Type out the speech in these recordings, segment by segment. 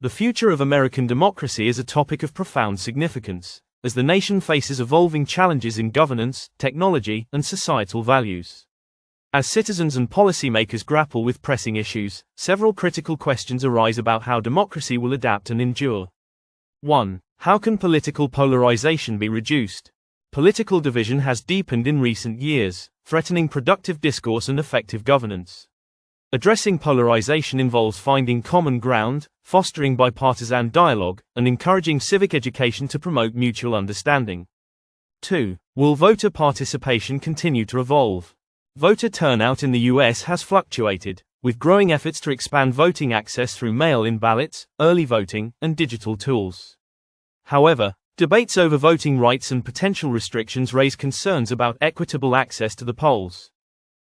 The future of American democracy is a topic of profound significance, as the nation faces evolving challenges in governance, technology, and societal values. As citizens and policymakers grapple with pressing issues, several critical questions arise about how democracy will adapt and endure. 1. How can political polarization be reduced? Political division has deepened in recent years, threatening productive discourse and effective governance. Addressing polarization involves finding common ground, fostering bipartisan dialogue, and encouraging civic education to promote mutual understanding. 2. Will voter participation continue to evolve? Voter turnout in the U.S. has fluctuated, with growing efforts to expand voting access through mail-in ballots, early voting, and digital tools. However, debates over voting rights and potential restrictions raise concerns about equitable access to the polls.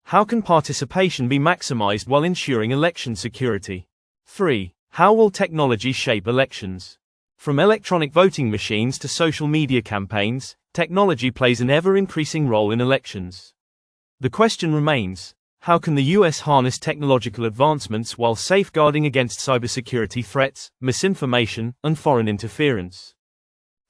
How can participation be maximized while ensuring election security? 3. How will technology shape elections? From electronic voting machines to social media campaigns, technology plays an ever-increasing role in elections. The question remains, how can the U.S. harness technological advancements while safeguarding against cybersecurity threats, misinformation, and foreign interference?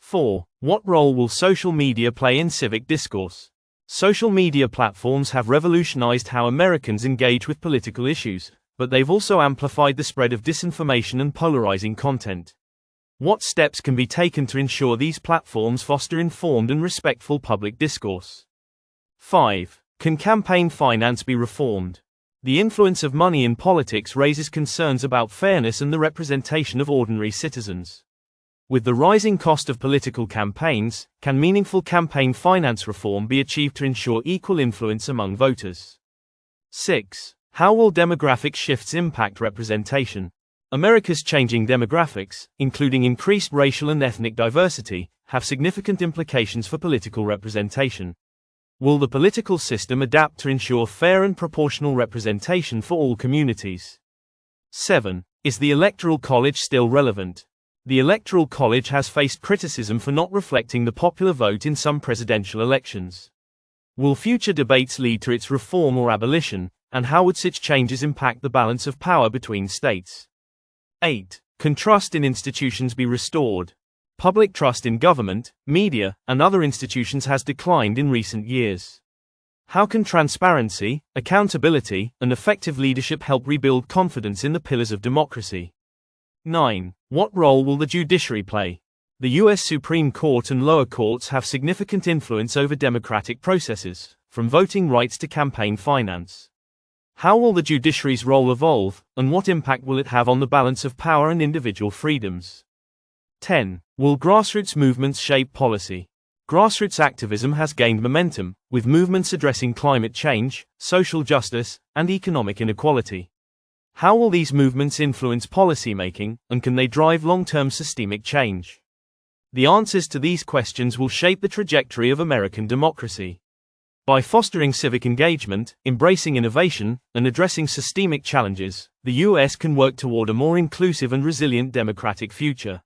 4. What role will social media play in civic discourse? Social media platforms have revolutionized how Americans engage with political issues, but they've also amplified the spread of disinformation and polarizing content. What steps can be taken to ensure these platforms foster informed and respectful public discourse? 5. Can campaign finance be reformed? The influence of money in politics raises concerns about fairness and the representation of ordinary citizens. With the rising cost of political campaigns, can meaningful campaign finance reform be achieved to ensure equal influence among voters? 6. How will demographic shifts impact representation? America's changing demographics, including increased racial and ethnic diversity, have significant implications for political representation. Will the political system adapt to ensure fair and proportional representation for all communities? 7. Is the Electoral College still relevant? The Electoral College has faced criticism for not reflecting the popular vote in some presidential elections. Will future debates lead to its reform or abolition, and how would such changes impact the balance of power between states? 8. Can trust in institutions be restored? Public trust in government, media, and other institutions has declined in recent years. How can transparency, accountability, and effective leadership help rebuild confidence in the pillars of democracy? 9. What role will the judiciary play? The U.S. Supreme Court and lower courts have significant influence over democratic processes, from voting rights to campaign finance. How will the judiciary's role evolve, and what impact will it have on the balance of power and individual freedoms? 10. Will grassroots movements shape policy? Grassroots activism has gained momentum, with movements addressing climate change, social justice, and economic inequality. How will these movements influence policymaking, and can they drive long-term systemic change? The answers to these questions will shape the trajectory of American democracy. By fostering civic engagement, embracing innovation, and addressing systemic challenges, the U.S. can work toward a more inclusive and resilient democratic future.